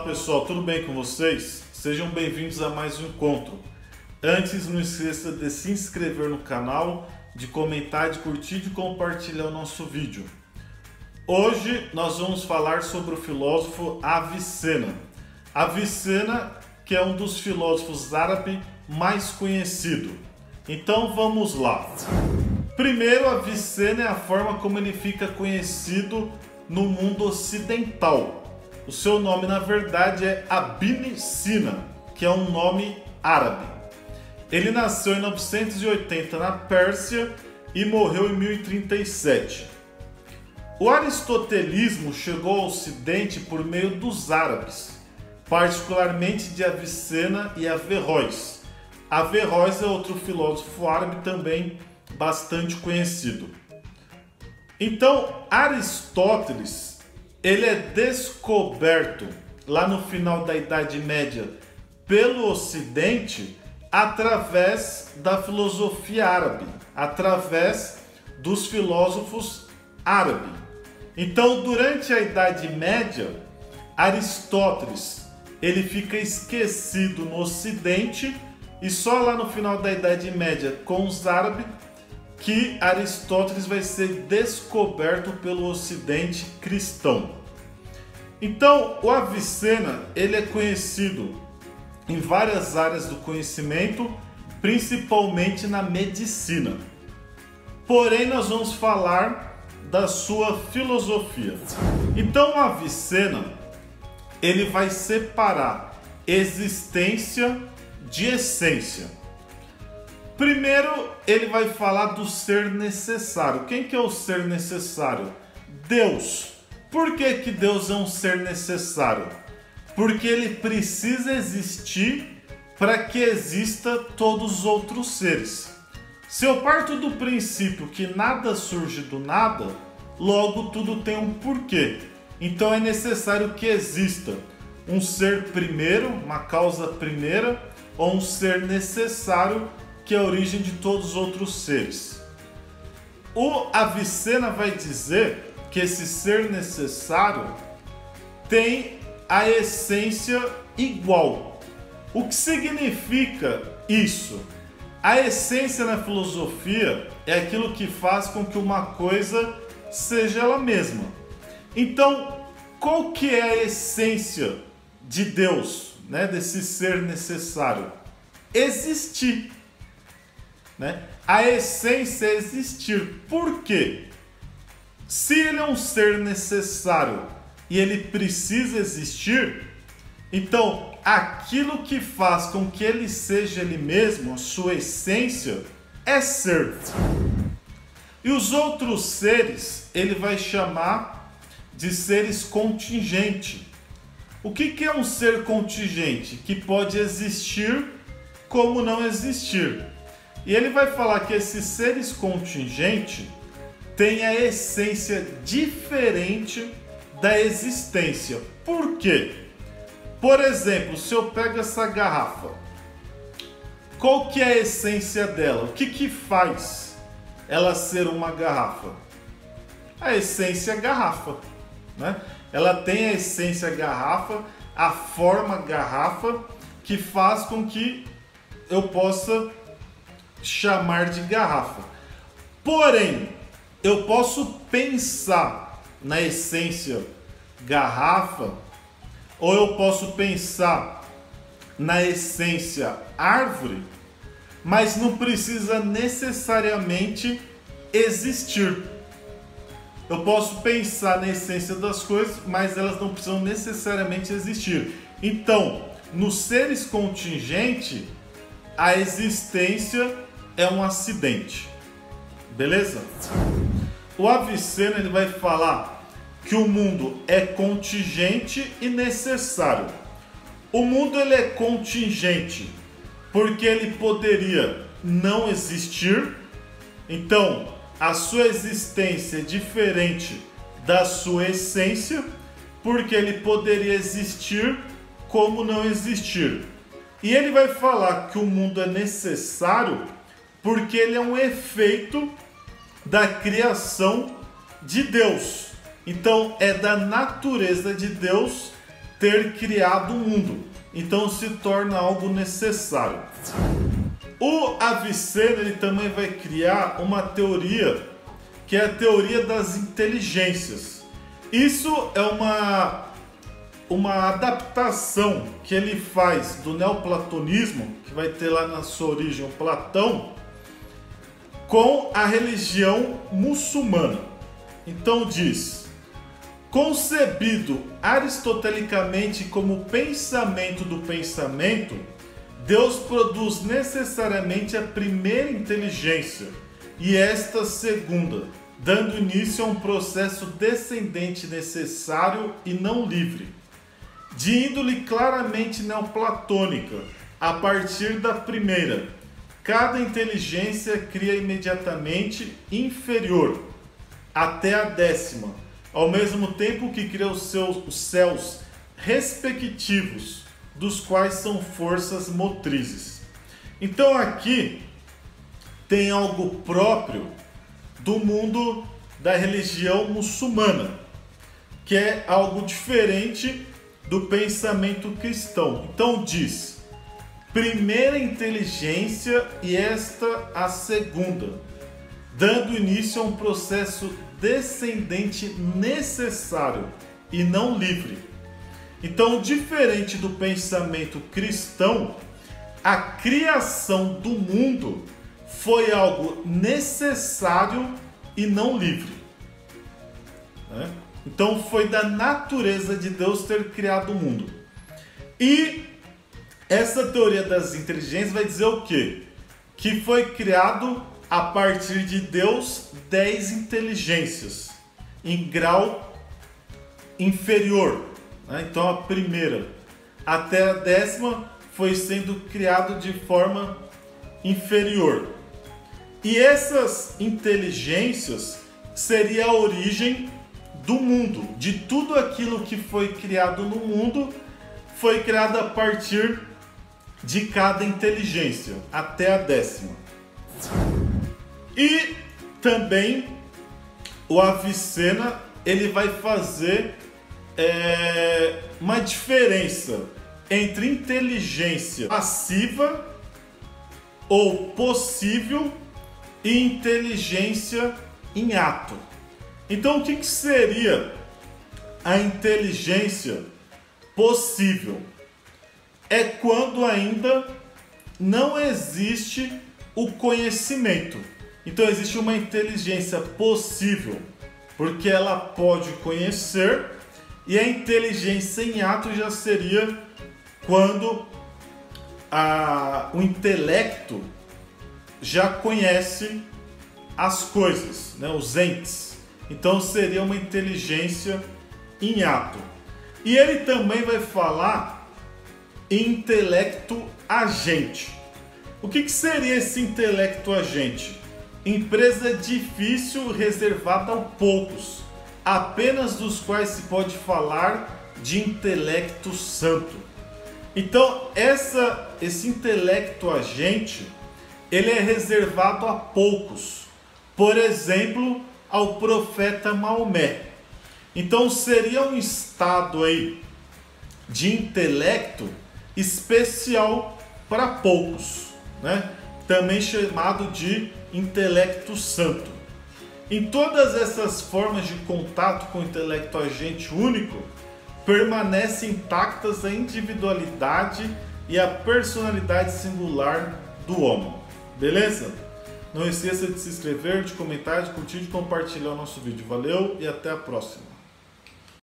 pessoal, tudo bem com vocês? Sejam bem-vindos a mais um encontro. Antes, não esqueça de se inscrever no canal, de comentar, de curtir e de compartilhar o nosso vídeo. Hoje nós vamos falar sobre o filósofo Avicena. Avicena, que é um dos filósofos árabes mais conhecidos. Então vamos lá. Primeiro, Avicena é a forma como ele fica conhecido no mundo ocidental. O seu nome, na verdade, é Ibn Sina, que é um nome árabe. Ele nasceu em 980 na Pérsia e morreu em 1037. O aristotelismo chegou ao Ocidente por meio dos árabes, particularmente de Avicena e Averroes. Averroes é outro filósofo árabe também bastante conhecido. Então, Aristóteles, ele é descoberto lá no final da Idade Média pelo Ocidente através da filosofia árabe, através dos filósofos árabes. Então, durante a Idade Média, Aristóteles, ele fica esquecido no Ocidente e só lá no final da Idade Média, com os árabes, que Aristóteles vai ser descoberto pelo Ocidente cristão. Então, o Avicena, ele é conhecido em várias áreas do conhecimento, principalmente na medicina. Porém, nós vamos falar da sua filosofia. Então, o Avicena, ele vai separar existência de essência. Primeiro, ele vai falar do ser necessário. Quem que é o ser necessário? Deus. Por que que Deus é um ser necessário? Porque ele precisa existir para que exista todos os outros seres. Se eu parto do princípio que nada surge do nada, logo tudo tem um porquê. Então é necessário que exista um ser primeiro, uma causa primeira, ou um ser necessário que é a origem de todos os outros seres. O Avicena vai dizer que esse ser necessário tem a essência igual. O que significa isso? A essência na filosofia é aquilo que faz com que uma coisa seja ela mesma. Então, qual que é a essência de Deus, né, desse ser necessário? Existir. A essência é existir. Por quê? Se ele é um ser necessário e ele precisa existir, então aquilo que faz com que ele seja ele mesmo, a sua essência, é ser. E os outros seres ele vai chamar de seres contingentes. O que é um ser contingente? Que pode existir como não existir. E ele vai falar que esses seres contingentes têm a essência diferente da existência. Por quê? Por exemplo, se eu pego essa garrafa, qual que é a essência dela? O que faz ela ser uma garrafa? A essência é garrafa, né? Ela tem a essência garrafa, a forma garrafa, que faz com que eu possa chamar de garrafa. Porém, eu posso pensar na essência garrafa, ou eu posso pensar na essência árvore, mas não precisa necessariamente existir. Eu posso pensar na essência das coisas, mas elas não precisam necessariamente existir. Então, nos seres contingentes, a existência é um acidente. Beleza? O Avicena ele vai falar que o mundo é contingente e necessário. O mundo ele é contingente porque ele poderia não existir. Então, a sua existência é diferente da sua essência, porque ele poderia existir como não existir. E ele vai falar que o mundo é necessário porque ele é um efeito da criação de Deus. Então é da natureza de Deus ter criado o mundo. Então se torna algo necessário. O Avicenna ele também vai criar uma teoria que é a teoria das inteligências. Isso é uma adaptação que ele faz do neoplatonismo, que vai ter lá na sua origem o Platão, com a religião muçulmana. Então diz: concebido aristotelicamente como pensamento do pensamento, Deus produz necessariamente a primeira inteligência e esta segunda, dando início a um processo descendente necessário e não livre, de índole claramente neoplatônica. A partir da primeira, cada inteligência cria imediatamente inferior, até a décima, ao mesmo tempo que cria os céus respectivos, dos quais são forças motrizes. Então aqui tem algo próprio do mundo da religião muçulmana, que é algo diferente do pensamento cristão. Então diz: primeira inteligência e esta a segunda, dando início a um processo descendente necessário e não livre. Então, diferente do pensamento cristão, a criação do mundo foi algo necessário e não livre. Então, foi da natureza de Deus ter criado o mundo. E essa teoria das inteligências vai dizer o quê? Que foi criado a partir de Deus 10 inteligências em grau inferior. Então a primeira até a décima foi sendo criado de forma inferior. E essas inteligências seria a origem do mundo. De tudo aquilo que foi criado no mundo, foi criado a partir de cada inteligência, até a décima. E também o Avicenna ele vai fazer uma diferença entre inteligência passiva ou possível e inteligência em ato. Então, o que seria a inteligência possível? É quando ainda não existe o conhecimento. Então, existe uma inteligência possível, porque ela pode conhecer. E a inteligência em ato já seria quando o intelecto já conhece as coisas, né, os entes. Então seria uma inteligência em ato. E ele também vai falar em intelecto agente. O que seria esse intelecto agente? Empresa difícil reservada a poucos, apenas dos quais se pode falar de intelecto santo. Então, esse intelecto agente, ele é reservado a poucos. Por exemplo, ao profeta Maomé. Então, seria um estado aí de intelecto especial para poucos, né? Também chamado de intelecto santo. Em todas essas formas de contato com o intelecto agente único, permanece intactas a individualidade e a personalidade singular do homem. Beleza? Não esqueça de se inscrever, de comentar, de curtir e de compartilhar o nosso vídeo. Valeu e até a próxima!